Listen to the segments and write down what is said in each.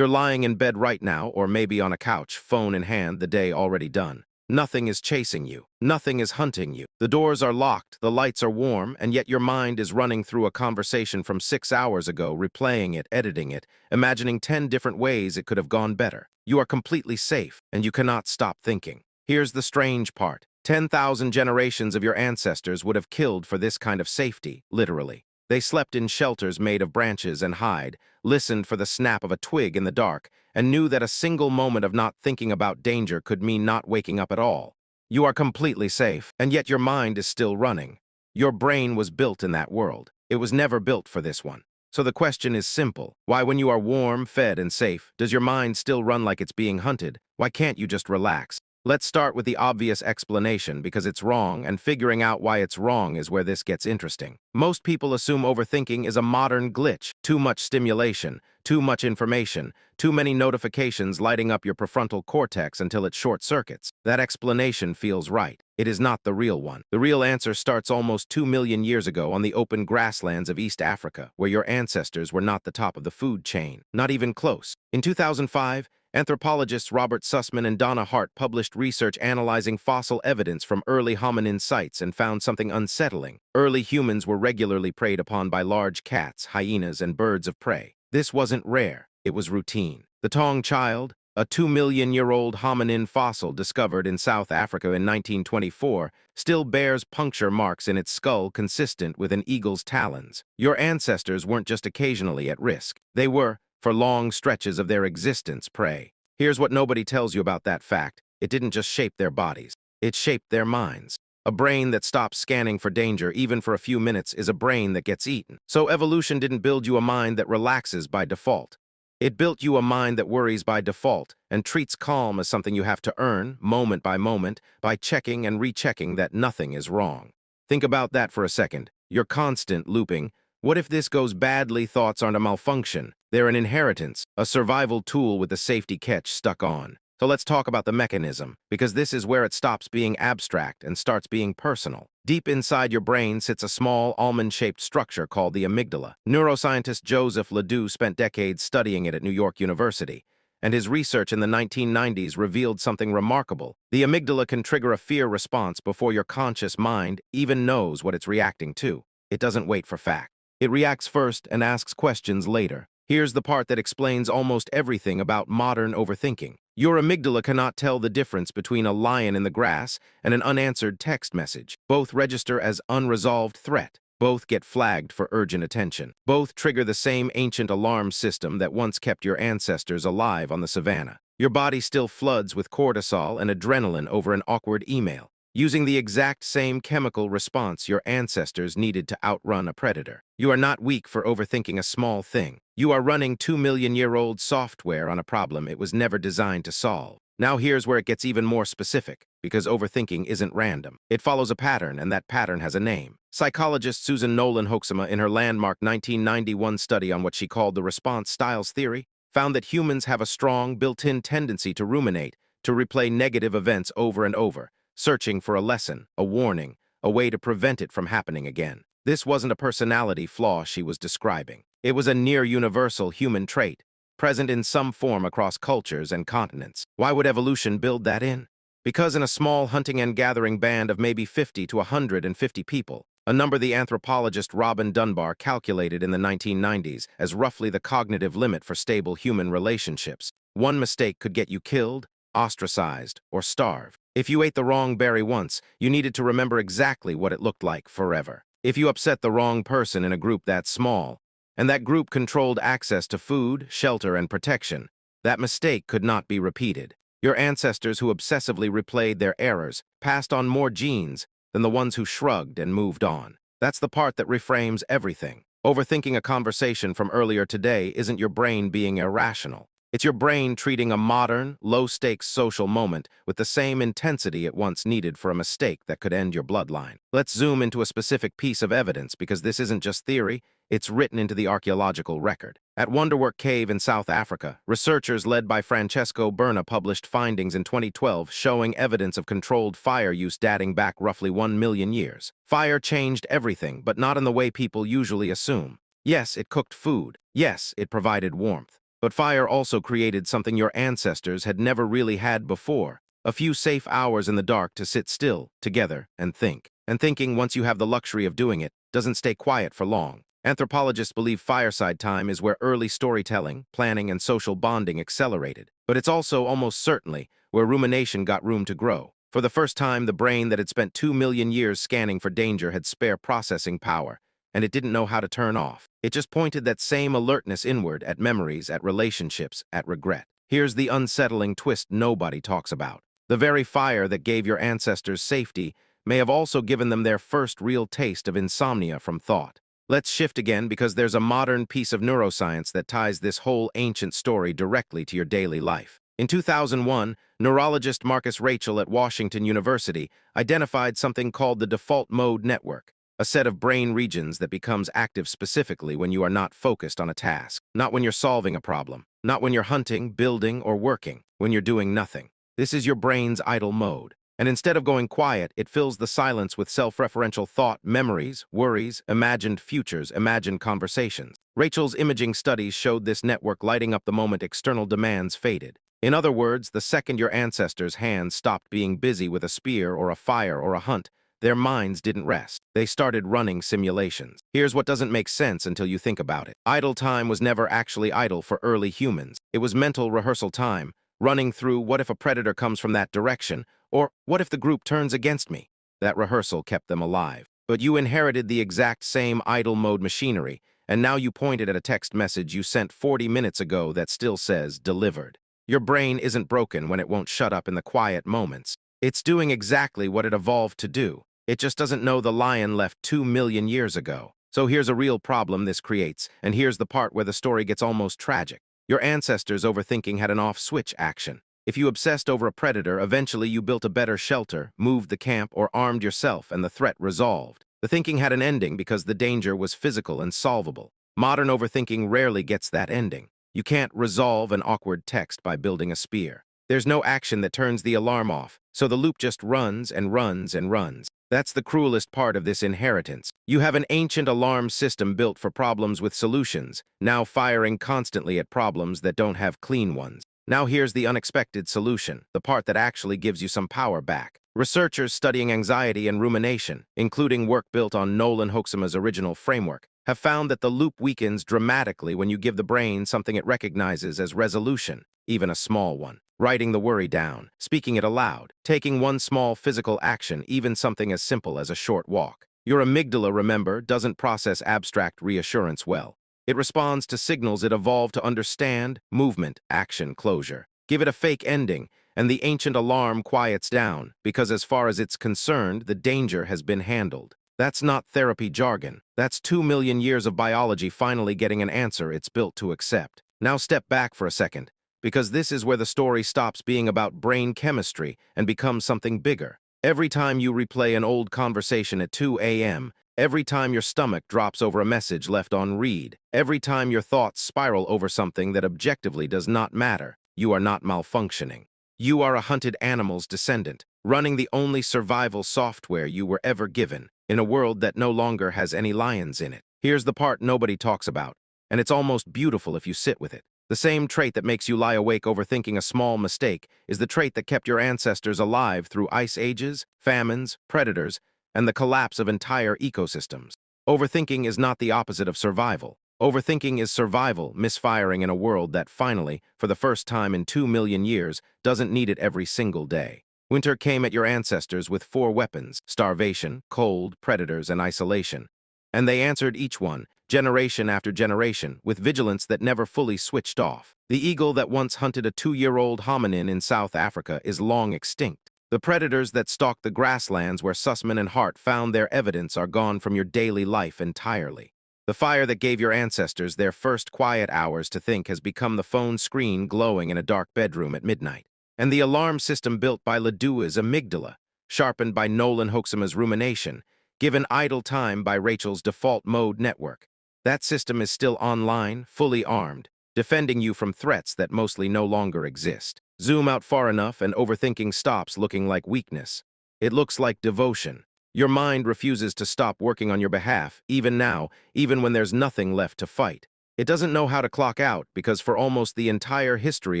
You're lying in bed right now, or maybe on a couch, phone in hand, the day already done. Nothing is chasing you. Nothing is hunting you. The doors are locked, the lights are warm, and yet your mind is running through a conversation from 6 hours ago, replaying it, editing it, imagining 10 different ways it could have gone better. You are completely safe, and you cannot stop thinking. Here's the strange part. 10,000 generations of your ancestors would have killed for this kind of safety, literally. They slept in shelters made of branches and hide, listened for the snap of a twig in the dark, and knew that a single moment of not thinking about danger could mean not waking up at all. You are completely safe, and yet your mind is still running. Your brain was built in that world. It was never built for this one. So the question is simple. Why, when you are warm, fed, and safe, does your mind still run like it's being hunted? Why can't you just relax? Let's start with the obvious explanation, because it's wrong, and figuring out why it's wrong is where this gets interesting. Most people assume overthinking is a modern glitch. Too much stimulation, too much information, too many notifications lighting up your prefrontal cortex until it short circuits. That explanation feels right. It is not the real one. The real answer starts almost 2 million years ago on the open grasslands of East Africa, where your ancestors were not the top of the food chain, not even close. In 2005, anthropologists Robert Sussman and Donna Hart published research analyzing fossil evidence from early hominin sites and found something unsettling. Early humans were regularly preyed upon by large cats, hyenas, and birds of prey. This wasn't rare, it was routine. The Tong child, a 2-million-year-old hominin fossil discovered in South Africa in 1924, still bears puncture marks in its skull consistent with an eagle's talons. Your ancestors weren't just occasionally at risk. They were, for long stretches of their existence, prey. Here's what nobody tells you about that fact. It didn't just shape their bodies. It shaped their minds. A brain that stops scanning for danger even for a few minutes is a brain that gets eaten. So evolution didn't build you a mind that relaxes by default. It built you a mind that worries by default and treats calm as something you have to earn, moment by moment, by checking and rechecking that nothing is wrong. Think about that for a second. Your constant looping, what if this goes badly, thoughts aren't a malfunction. They're an inheritance, a survival tool with a safety catch stuck on. So let's talk about the mechanism, because this is where it stops being abstract and starts being personal. Deep inside your brain sits a small, almond-shaped structure called the amygdala. Neuroscientist Joseph Ledoux spent decades studying it at New York University, and his research in the 1990s revealed something remarkable. The amygdala can trigger a fear response before your conscious mind even knows what it's reacting to. It doesn't wait for facts. It reacts first and asks questions later. Here's the part that explains almost everything about modern overthinking. Your amygdala cannot tell the difference between a lion in the grass and an unanswered text message. Both register as unresolved threat. Both get flagged for urgent attention. Both trigger the same ancient alarm system that once kept your ancestors alive on the savannah. Your body still floods with cortisol and adrenaline over an awkward email, using the exact same chemical response your ancestors needed to outrun a predator. You are not weak for overthinking a small thing. You are running 2-million-year-old software on a problem it was never designed to solve. Now here's where it gets even more specific, because overthinking isn't random. It follows a pattern, and that pattern has a name. Psychologist Susan Nolan Hoeksema, in her landmark 1991 study on what she called the response styles theory, found that humans have a strong, built-in tendency to ruminate, to replay negative events over and over, searching for a lesson, a warning, a way to prevent it from happening again. This wasn't a personality flaw she was describing. It was a near-universal human trait, present in some form across cultures and continents. Why would evolution build that in? Because in a small hunting and gathering band of maybe 50 to 150 people, a number the anthropologist Robin Dunbar calculated in the 1990s as roughly the cognitive limit for stable human relationships, one mistake could get you killed, ostracized, or starved. If you ate the wrong berry once, you needed to remember exactly what it looked like forever. If you upset the wrong person in a group that small, and that group controlled access to food, shelter, and protection, that mistake could not be repeated. Your ancestors who obsessively replayed their errors passed on more genes than the ones who shrugged and moved on. That's the part that reframes everything. Overthinking a conversation from earlier today isn't your brain being irrational. It's your brain treating a modern, low-stakes social moment with the same intensity it once needed for a mistake that could end your bloodline. Let's zoom into a specific piece of evidence, because this isn't just theory, it's written into the archaeological record. At Wonderwork Cave in South Africa, researchers led by Francesco Berna published findings in 2012 showing evidence of controlled fire use dating back roughly 1 million years. Fire changed everything, but not in the way people usually assume. Yes, it cooked food. Yes, it provided warmth. But fire also created something your ancestors had never really had before. A few safe hours in the dark to sit still, together, and think. And thinking, once you have the luxury of doing it, doesn't stay quiet for long. Anthropologists believe fireside time is where early storytelling, planning, and social bonding accelerated. But it's also, almost certainly, where rumination got room to grow. For the first time, the brain that had spent 2 million years scanning for danger had spare processing power, and it didn't know how to turn off. It just pointed that same alertness inward at memories, at relationships, at regret. Here's the unsettling twist nobody talks about. The very fire that gave your ancestors safety may have also given them their first real taste of insomnia from thought. Let's shift again because there's a modern piece of neuroscience that ties this whole ancient story directly to your daily life. In 2001, neurologist Marcus Rachel at Washington University identified something called the default mode network, a set of brain regions that becomes active specifically when you are not focused on a task, not when you're solving a problem, not when you're hunting, building, or working, when you're doing nothing. This is your brain's idle mode. And instead of going quiet, it fills the silence with self-referential thought, memories, worries, imagined futures, imagined conversations. Rachel's imaging studies showed this network lighting up the moment external demands faded. In other words, the second your ancestors' hands stopped being busy with a spear or a fire or a hunt, their minds didn't rest. They started running simulations. Here's what doesn't make sense until you think about it. Idle time was never actually idle for early humans. It was mental rehearsal time, running through what if a predator comes from that direction, or what if the group turns against me? That rehearsal kept them alive. But you inherited the exact same idle mode machinery, and now you pointed at a text message you sent 40 minutes ago that still says delivered. Your brain isn't broken when it won't shut up in the quiet moments. It's doing exactly what it evolved to do. It just doesn't know the lion left 2 million years ago. So here's a real problem this creates, and here's the part where the story gets almost tragic. Your ancestors' overthinking had an off-switch action. If you obsessed over a predator, eventually you built a better shelter, moved the camp, or armed yourself, and the threat resolved. The thinking had an ending because the danger was physical and solvable. Modern overthinking rarely gets that ending. You can't resolve an awkward text by building a spear. There's no action that turns the alarm off, so the loop just runs and runs and runs. That's the cruelest part of this inheritance. You have an ancient alarm system built for problems with solutions, now firing constantly at problems that don't have clean ones. Now here's the unexpected solution, the part that actually gives you some power back. Researchers studying anxiety and rumination, including work built on Nolan Hoeksema's original framework, have found that the loop weakens dramatically when you give the brain something it recognizes as resolution, even a small one. Writing the worry down, speaking it aloud, taking one small physical action, even something as simple as a short walk. Your amygdala, remember, doesn't process abstract reassurance well. It responds to signals it evolved to understand: movement, action, closure. Give it a fake ending, and the ancient alarm quiets down, because as far as it's concerned, the danger has been handled. That's not therapy jargon. That's 2 million years of biology finally getting an answer it's built to accept. Now step back for a second, because this is where the story stops being about brain chemistry and becomes something bigger. Every time you replay an old conversation at 2 a.m., every time your stomach drops over a message left on read, every time your thoughts spiral over something that objectively does not matter, you are not malfunctioning. You are a hunted animal's descendant, running the only survival software you were ever given, in a world that no longer has any lions in it. Here's the part nobody talks about, and it's almost beautiful if you sit with it. The same trait that makes you lie awake overthinking a small mistake is the trait that kept your ancestors alive through ice ages, famines, predators, and the collapse of entire ecosystems. Overthinking is not the opposite of survival. Overthinking is survival, misfiring in a world that finally, for the first time in 2 million years, doesn't need it every single day. Winter came at your ancestors with 4 weapons: starvation, cold, predators, and isolation. And they answered each one, generation after generation, with vigilance that never fully switched off. The eagle that once hunted a 2-year-old hominin in South Africa is long extinct. The predators that stalked the grasslands where Sussman and Hart found their evidence are gone from your daily life entirely. The fire that gave your ancestors their first quiet hours to think has become the phone screen glowing in a dark bedroom at midnight. And the alarm system built by Ledue's amygdala, sharpened by Nolan Hoeksema's rumination, given idle time by Rachel's default mode network. That system is still online, fully armed, defending you from threats that mostly no longer exist. Zoom out far enough and overthinking stops looking like weakness. It looks like devotion. Your mind refuses to stop working on your behalf, even now, even when there's nothing left to fight. It doesn't know how to clock out because for almost the entire history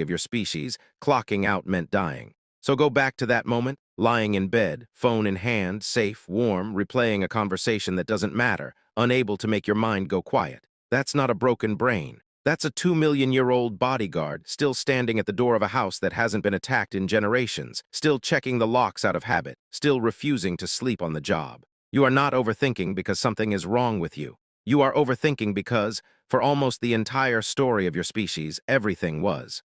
of your species, clocking out meant dying. So go back to that moment, lying in bed, phone in hand, safe, warm, replaying a conversation that doesn't matter, unable to make your mind go quiet. That's not a broken brain. That's a 2 million-year-old bodyguard still standing at the door of a house that hasn't been attacked in generations, still checking the locks out of habit, still refusing to sleep on the job. You are not overthinking because something is wrong with you. You are overthinking because, for almost the entire story of your species, everything was.